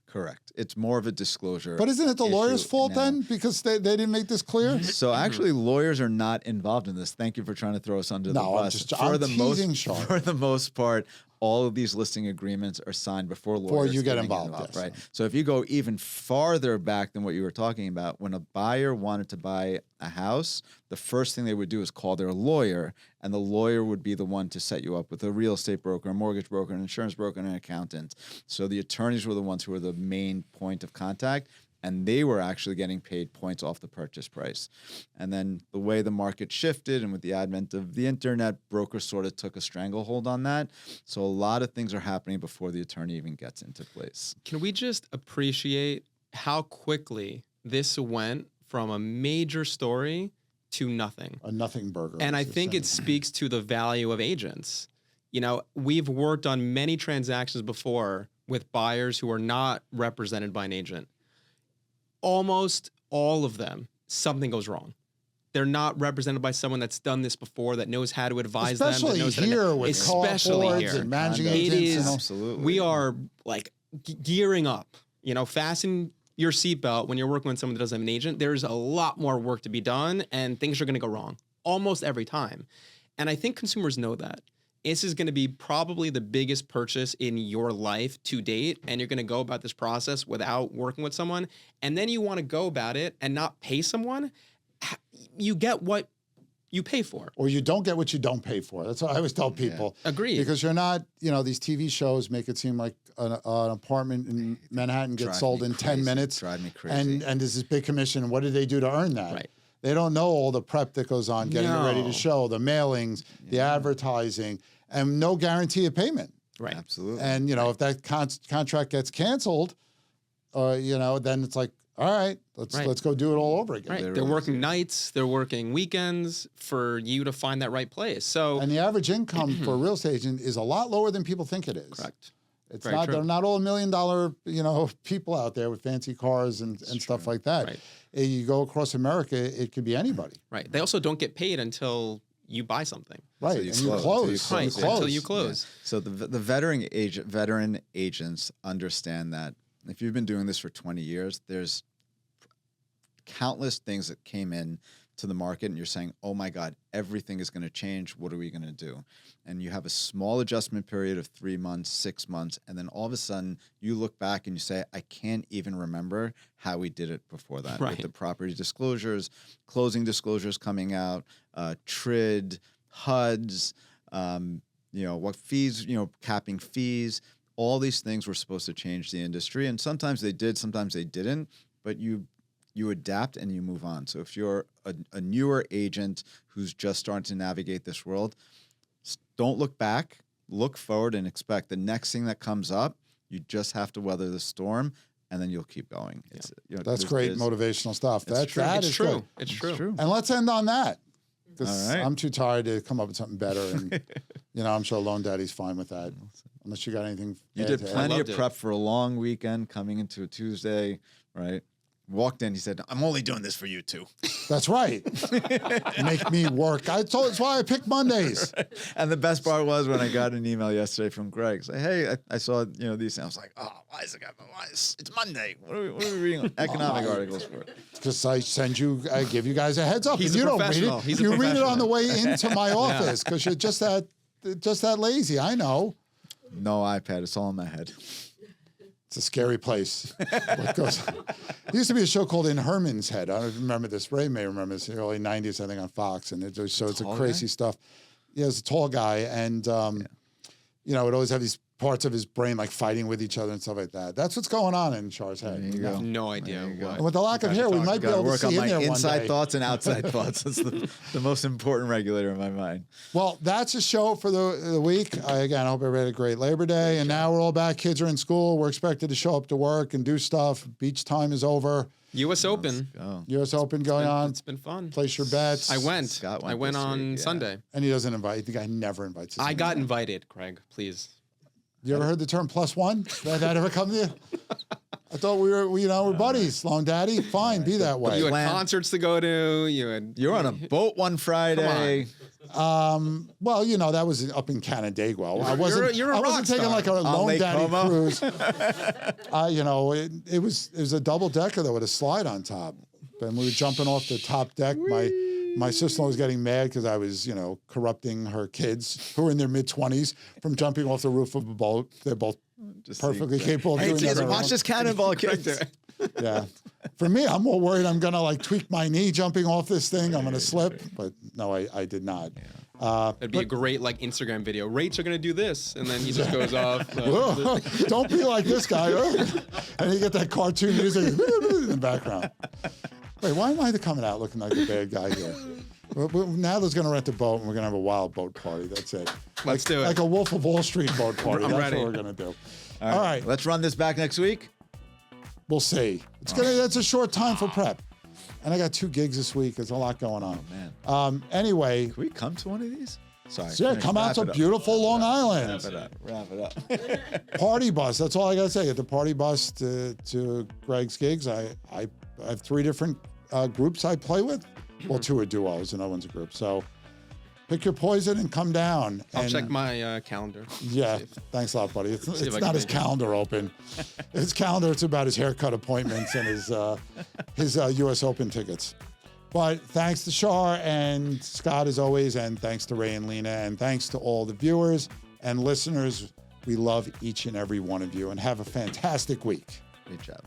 Correct. It's more of a disclosure. But isn't it the lawyer's issue fault now. then? Because they didn't make this clear? So actually, lawyers are not involved in this. Thank you for trying to throw us under the No, I'm bus. just- I'm teasing Shar. For the most part, all of these listing agreements are signed before lawyers you get getting involved, yes. right? So if you go even farther back than what you were talking about, when a buyer wanted to buy a house, the first thing they would do is call their lawyer, and the lawyer would be the one to set you up with a real estate broker, a mortgage broker, an insurance broker, and an accountant. So the attorneys were the ones who were the main point of contact, and they were actually getting paid points off the purchase price. And then the way the market shifted and with the advent of the internet, brokers sort of took a stranglehold on that. So a lot of things are happening before the attorney even gets into place. Can we just appreciate how quickly this went from a major story to nothing? A nothing burger. And I as you're think saying. it speaks to the value of agents. You know, we've worked on many transactions before with buyers who are not represented by an agent. Almost all of them, something goes wrong. They're not represented by someone that's done this before, that knows how to advise them. Especially That knows here how to, with especially co-op here. boards and managing It agents. is, and all. Absolutely. we are like gearing up, you know, fasten your seatbelt when you're working with someone that doesn't have an agent. There's a lot more work to be done and things are going to go wrong almost every time. And I think consumers know that. This is going to be probably the biggest purchase in your life to date, and you're going to go about this process without working with someone, and then you want to go about it and not pay someone. You get what you pay for. Or you don't get what you don't pay for. That's what I always tell people. Agreed. Because you're not, you know, these TV shows make it seem like an apartment in Manhattan gets Drive sold me in 10 crazy. minutes. Drive me crazy. And there's this big commission. And what did they do to earn that? Right. They don't know all the prep that goes on, getting it ready to No. show, the mailings, the advertising, and no guarantee of payment. Right. Absolutely. And, you know, if that contract gets canceled, you know, then it's like, all right, let's go do it all over again. Right. They're working nights, they're working weekends for you to find that right place. So And the average income for a real estate agent is a lot lower than people think it is. correct. It's Very not. true. They're not all $1 million, you know, people out there with fancy cars and stuff like that. Right. You go across America, it could be anybody. Right. They also don't get paid until you buy something. Right. you And you close. close. Right. You close. Until you close. So the veteran agents understand that if you've been doing this for 20 years, there's countless things that came in to the market and you're saying, oh my God, everything is going to change. What are we going to do? And you have a small adjustment period of 3 months, 6 months. And then all of a sudden you look back and you say, I can't even remember how we did it before that. Right. With the property disclosures, closing disclosures coming out, TRID, HUDs, you know, what fees, you know, capping fees, all these things were supposed to change the industry. And sometimes they did, sometimes they didn't, but you adapt and you move on. So if you're a newer agent who's just starting to navigate this world, don't look back, look forward and expect the next thing that comes up. You just have to weather the storm and then you'll keep going. It's, you know, That's great motivational stuff. That True. that It's is true. good. It's true. true. And let's end on that. Because All right. I'm too tired to come up with something better. And, you know, I'm sure Loan Daddy's fine with that. Unless you got anything. You to did add to plenty of loved it. prep for a long weekend coming into a Tuesday, right? walked in. He said, "I'm only doing this for you two." That's right. Make me work. That's why I picked Mondays. And the best part was when I got an email yesterday from Greg. Say, "Hey, I saw these." And I was like, "Oh, why is it? It's Monday. What are we reading economic articles for?" Because I give you guys a heads up. He's If a you don't read professional. it, He's a you read it on the professional. way into my office because you're just that lazy. I know. No iPad. It's all in my head. It's a scary place. What goes on? There used to be a show called In Herman's Head. I don't remember this. Ray may remember this. In the early 90s, I think, on Fox. And it just shows the crazy stuff. Yeah, it's a tall guy. And, it always have these parts of his brain like fighting with each other and stuff like that. That's what's going on in Shar's head. There you go. No idea what. And with the lack of hair, we might be able to work on see in my there one inside day. thoughts and outside thoughts. That's the most important regulator in my mind. Well, that's a show for the week. Again, I hope everybody had a great Labor Day. And now we're all back. Kids are in school. We're expected to show up to work and do stuff. Beach time is over. U.S. Open. U.S. Open going on. It's been fun. Place your bets. I went. Scott went I went this on week, yeah. Sunday. And he doesn't invite. The guy never invites us. I got invited, Craig. Please. You ever heard the term +1? That ever come to you? I thought we're buddies. Long Daddy, fine, be that way. You had Plan- concerts to go to. You're on a boat one Friday. Come Well, that was up in Canandaigua. I wasn't. you're a I rock wasn't taking star. like a Long Lake Daddy Como? cruise. It was a double decker though with a slide on top, and we were jumping off the top deck. My sister-in-law was getting mad because I was, corrupting her kids who were in their mid-20s from jumping off the roof of a boat. They're both perfectly capable of Hey, doing kids, that. watch this cannonball, kids. Yeah. For me, I'm more worried I'm going to like tweak my knee jumping off this thing. I'm going to slip. But no, I did not. It'd be a great Instagram video. Rates are gonna do this, and then he just goes off. Whoa, don't be like this guy. And you get that cartoon music in the background. Wait, why am I coming out looking like a bad guy here? Nadler's going to rent a boat, and we're going to have a wild boat party. That's it. Let's do it. Like a Wolf of Wall Street boat party. I'm That's ready. what we're going to do. All right. Let's run this back next week. We'll see. That's a short time for prep. And I got 2 gigs this week. There's a lot going on. Oh, man. Anyway. Can we come to one of these? Sorry. Yeah, come out to beautiful Long Island. Wrap it up. Party bus. That's all I got to say. At the party bus to Greg's gigs, I have 3 different groups I play with. Well, 2 are duos and no one's a group. So pick your poison and come down. I'll check my calendar. Yeah, thanks a lot, buddy. It's if I not can his make it. calendar open. His calendar, it's about his haircut appointments and his U.S. Open tickets. But thanks to Shar and Scott as always, and thanks to Ray and Lena, and thanks to all the viewers and listeners. We love each and every one of you, and have a fantastic week. Great job.